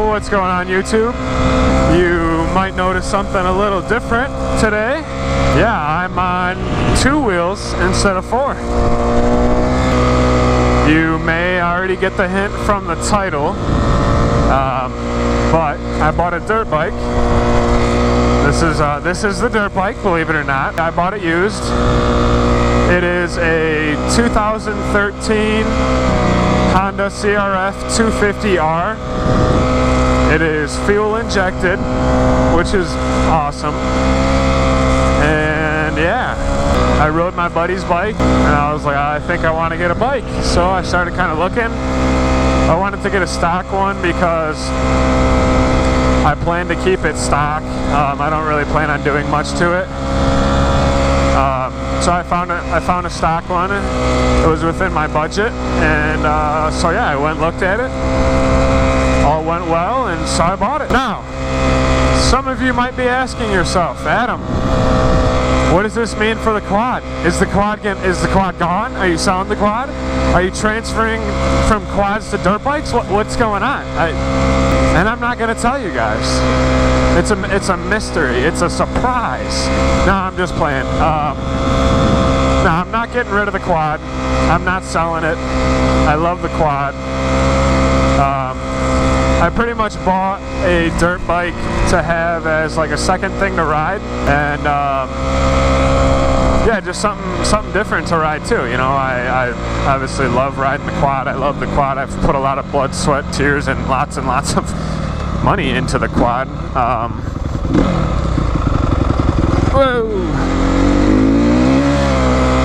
What's going on, YouTube? You might notice something a little different today. Yeah, I'm on 2 wheels instead of 4. You may already get the hint from the title, but I bought a dirt bike. This is the dirt bike, believe it or not. I bought it used. It is a 2013 Honda CRF 250R. It is fuel injected, which is awesome. And yeah, I rode my buddy's bike and I was like, I think I want to get a bike. So I started kind of looking. I wanted to get a stock one because I plan to keep it stock. I don't really plan on doing much to it. So I found a stock one. It was within my budget, and so yeah, I went and looked at it. All went well, and so I bought it. Now, some of you might be asking yourself, Adam, what does this mean for the quad? Is the quad gone? Are you selling the quad? Are you transferring from quads to dirt bikes? What's going on? And I'm not gonna tell you guys. It's a mystery. It's a surprise. No, I'm just playing. No, I'm not getting rid of the quad. I'm not selling it. I love the quad. I pretty much bought a dirt bike to have as like a second thing to ride, and yeah, just something different to ride too. You know, I obviously love riding the quad. I love the quad. I've put a lot of blood, sweat, tears, and lots of money into the quad. Whoa.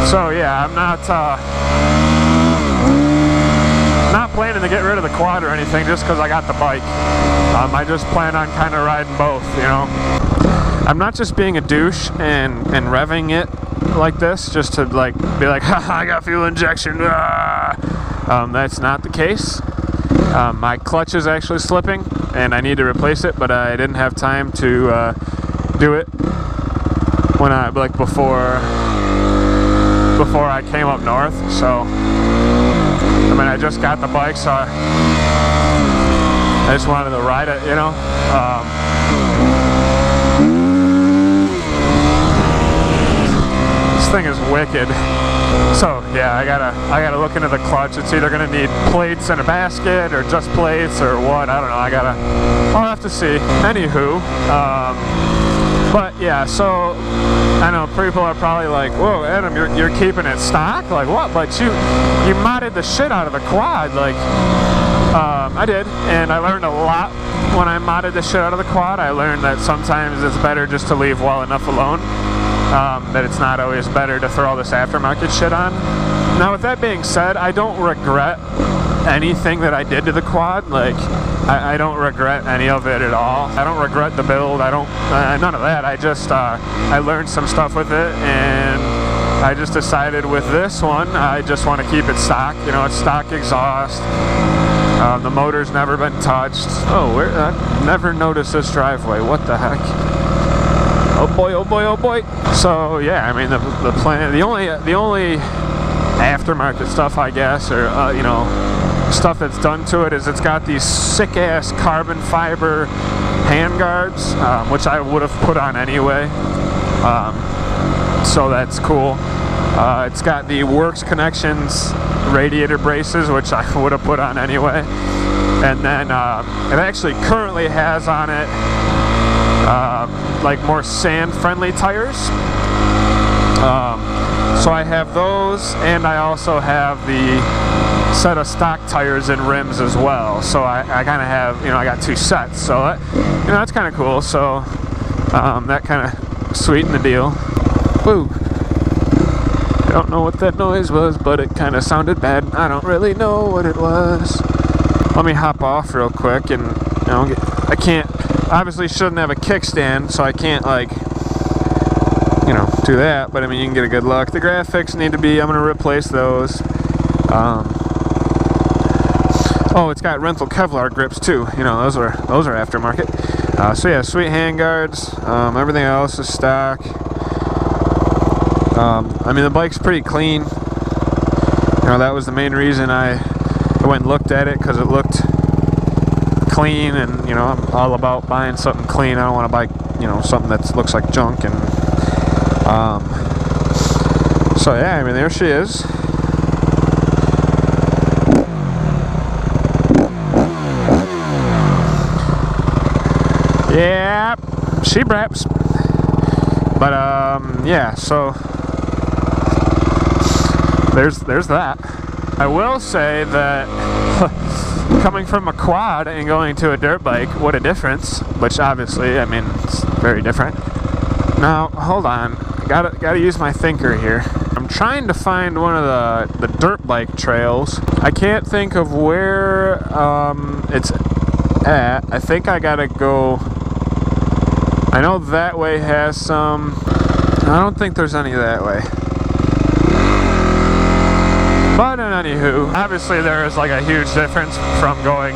So yeah, I'm not planning to get rid of the quad or anything just because I got the bike. I just plan on kind of riding both, you know. I'm not just being a douche and revving it like this just to like be like, haha, I got fuel injection. That's not the case. My clutch is actually slipping and I need to replace it, but I didn't have time to do it when before I came up north. So I mean, I just got the bike, so I just wanted to ride it, you know. This thing is wicked. So yeah, I gotta look into the clutch. It's either gonna need plates and a basket, or just plates, or what. I don't know. I'll have to see. Anywho, but yeah, so I know people are probably like, whoa, Adam, you're keeping it stock? Like what? But you modded the shit out of the quad. Like, I did, and I learned a lot when I modded the shit out of the quad. I learned that sometimes it's better just to leave well enough alone. That it's not always better to throw all this aftermarket shit on. Now, with that being said, I don't regret anything that I did to the quad. Like, I don't regret any of it at all. I don't regret the build. I don't, none of that. I just, I learned some stuff with it, and I just decided with this one, I just want to keep it stock. You know, it's stock exhaust. The motor's never been touched. Oh, I never noticed this driveway. What the heck? Oh boy, oh boy, oh boy. So yeah, I mean the plan, the only aftermarket stuff, I guess, or you know, stuff that's done to it is it's got these sick ass carbon fiber handguards, which I would have put on anyway. So that's cool. It's got the Works Connections radiator braces, which I would have put on anyway. And then it actually currently has on it like more sand-friendly tires. So I have those, and I also have the set of stock tires and rims as well. So I kind of have, you know, I got 2 sets. So that, you know, that's kind of cool. So that kind of sweetened the deal. Woo! I don't know what that noise was, but it kind of sounded bad. I don't really know what it was. Let me hop off real quick, and you know, I can't. Obviously shouldn't have a kickstand, so I can't, like, you know, do that, but I mean, you can get a good look. The graphics need to be, I'm going to replace those. Oh, it's got rental Kevlar grips too, you know, those are aftermarket. So yeah, sweet handguards, everything else is stock. I mean, the bike's pretty clean. You know, that was the main reason I went and looked at it, because it looked clean, and you know, I'm all about buying something clean. I don't want to buy, you know, something that looks like junk. And so yeah, I mean, there she is. Yeah, she braps. But yeah, so there's that. I will say that coming from a quad and going to a dirt bike, what a difference. Which obviously, I mean, it's very different. Now, hold on, gotta use my thinker here. I'm trying to find one of the dirt bike trails. I can't think of where it's at. I think I gotta go. I know that way has some. I don't think there's any that way. But anywho, obviously there is like a huge difference from going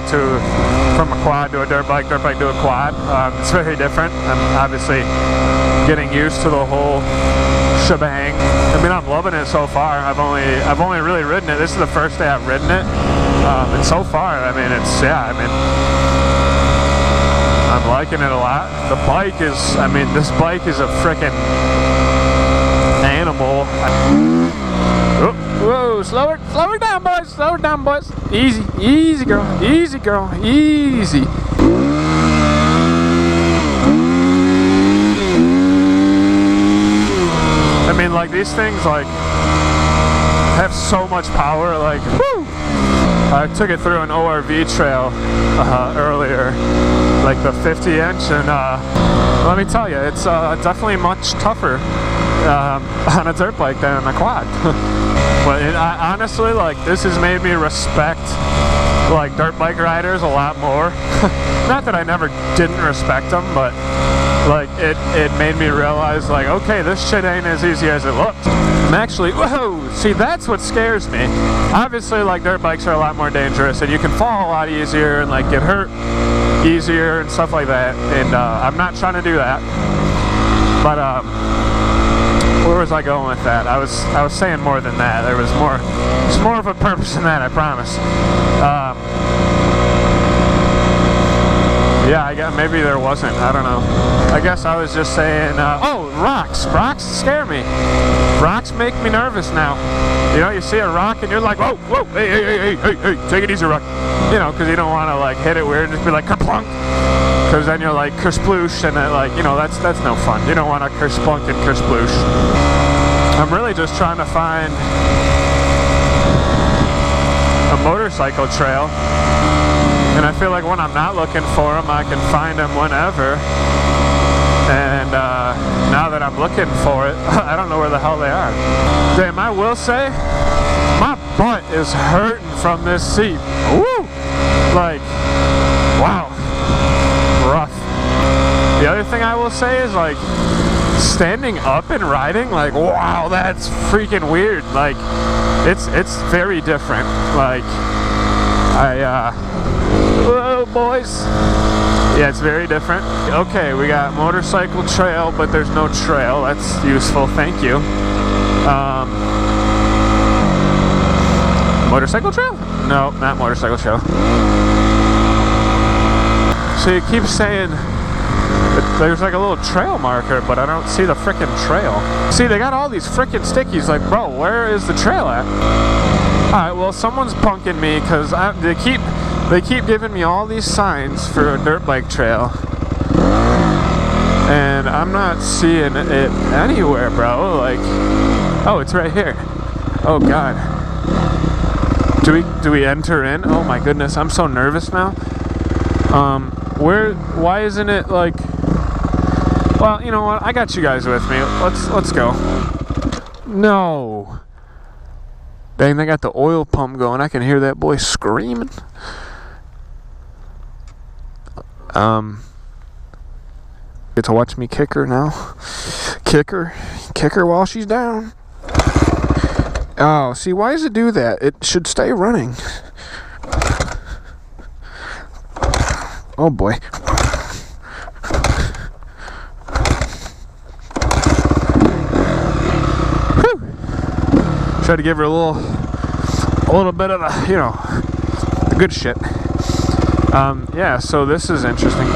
from a quad to a dirt bike to a quad. It's very different. I'm obviously getting used to the whole shebang. I mean, I'm loving it so far. I've only really ridden it. This is the first day I've ridden it, and so far, I mean, it's I'm liking it a lot. The bike is, I mean, this bike is a frickin' animal. Whoa, slow her down, boys. Slow her down, boys. Easy, easy, girl. Easy, girl. Easy. I mean, like, these things, like, have so much power. Like, whoo! I took it through an ORV trail earlier, like the 50-inch, and let me tell you, it's definitely much tougher on a dirt bike than on a quad. But honestly, like, this has made me respect like dirt bike riders a lot more. Not that I never didn't respect them, but like it made me realize, like, okay, this shit ain't as easy as it looked. I'm actually, whoa, see, that's what scares me. Obviously, like, dirt bikes are a lot more dangerous, and you can fall a lot easier and like get hurt easier and stuff like that. And I'm not trying to do that. But where was I going with that? I was saying more than that. There's more of a purpose than that, I promise. Yeah, I guess maybe there wasn't. I don't know. I guess I was just saying, oh, rocks. Rocks scare me. Rocks make me nervous now. You know, you see a rock and you're like, whoa, whoa, hey, take it easy, rock. You know, because you don't want to like hit it weird and just be like kerplunk. Because then you're like kersploosh, and like, you know, that's no fun. You don't want to kersplunk and kersploosh. I'm really just trying to find a motorcycle trail. And I feel like when I'm not looking for them, I can find them whenever. And now that I'm looking for it, I don't know where the hell they are. Damn, I will say, my butt is hurting from this seat. Woo! Like, wow. Rough. The other thing I will say is, like, standing up and riding, like, wow, that's freaking weird. Like, it's very different. Like, whoa, boys. Yeah, it's very different. Okay, we got motorcycle trail, but there's no trail. That's useful, thank you. Motorcycle trail? No, not motorcycle trail. So you keep saying there's like a little trail marker, but I don't see the frickin' trail. See, they got all these frickin' stickies, like, bro, where is the trail at? Alright, well, someone's punking me, because they keep giving me all these signs for a dirt bike trail, and I'm not seeing it anywhere, bro. Like, oh, it's right here. Oh god. Do we enter in? Oh my goodness, I'm so nervous now. Why isn't it like, well, you know what, I got you guys with me. Let's go. No. Dang, they got the oil pump going. I can hear that boy screaming. Get to watch me kick her now. Kick her while she's down. Oh, see, why does it do that? It should stay running. Oh boy. Whew. Try to give her a little bit of the, you know, the good shit. Yeah, so this is interesting.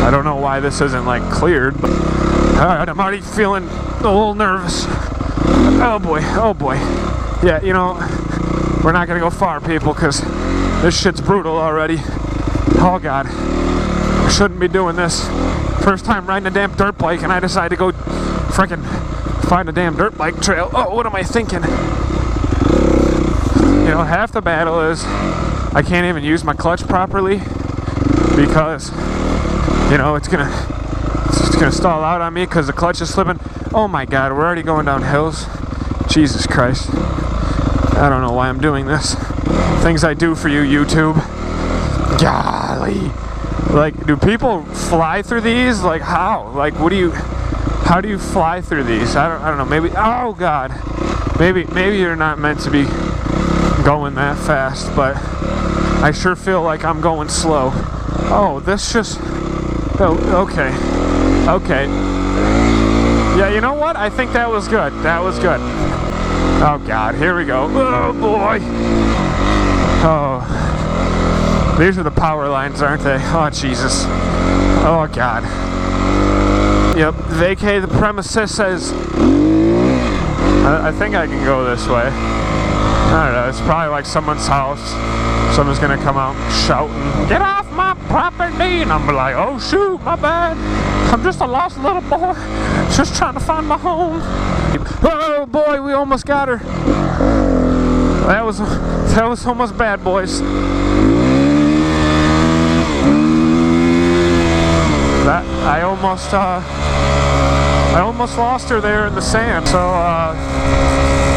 I don't know why this isn't like cleared, but alright, I'm already feeling a little nervous. Oh boy, oh boy. Yeah, you know, we're not gonna go far, people, because this shit's brutal already. Oh god, I shouldn't be doing this. First time riding a damn dirt bike, and I decide to go frickin' find a damn dirt bike trail. Oh, what am I thinking? You know, half the battle is I can't even use my clutch properly because, you know, it's gonna stall out on me because the clutch is slipping. Oh my god, we're already going down hills. Jesus Christ. I don't know why I'm doing this. Things I do for you, YouTube. Golly. Like, do people fly through these? Like, how? Like, how do you fly through these? I don't know. Maybe, oh god. Maybe you're not meant to be going that fast, but I sure feel like I'm going slow. Oh, this just, oh, okay. Okay. Yeah, you know what? I think that was good. That was good. Oh god, here we go. Oh boy. Oh. These are the power lines, aren't they? Oh Jesus. Oh god. Yep, vacate the premises says. I think I can go this way. I don't know, it's probably like someone's house. Someone's gonna come out shouting, "Get off my property!" And I'm like, "Oh shoot, my bad. I'm just a lost little boy, just trying to find my home." Oh boy, we almost got her. That was almost bad, boys. That I almost lost her there in the sand. So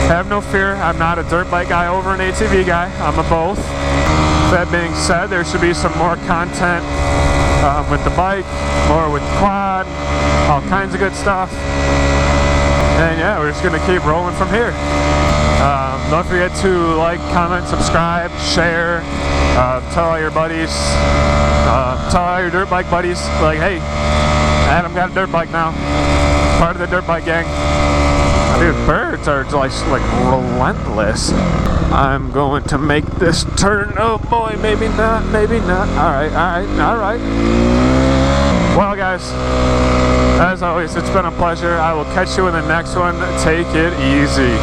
have no fear, I'm not a dirt bike guy over an ATV guy. I'm a both. That being said, there should be some more content with the bike, more with the quad, all kinds of good stuff. And yeah, we're just gonna keep rolling from here. Don't forget to like, comment, subscribe, share, tell all your buddies, tell all your dirt bike buddies, like, hey, Adam got a dirt bike now, part of the dirt bike gang. Dude, birds are just like relentless. I'm going to make this turn. Oh boy, maybe not, maybe not. Alright, alright, alright. Well guys, as always, it's been a pleasure. I will catch you in the next one. Take it easy.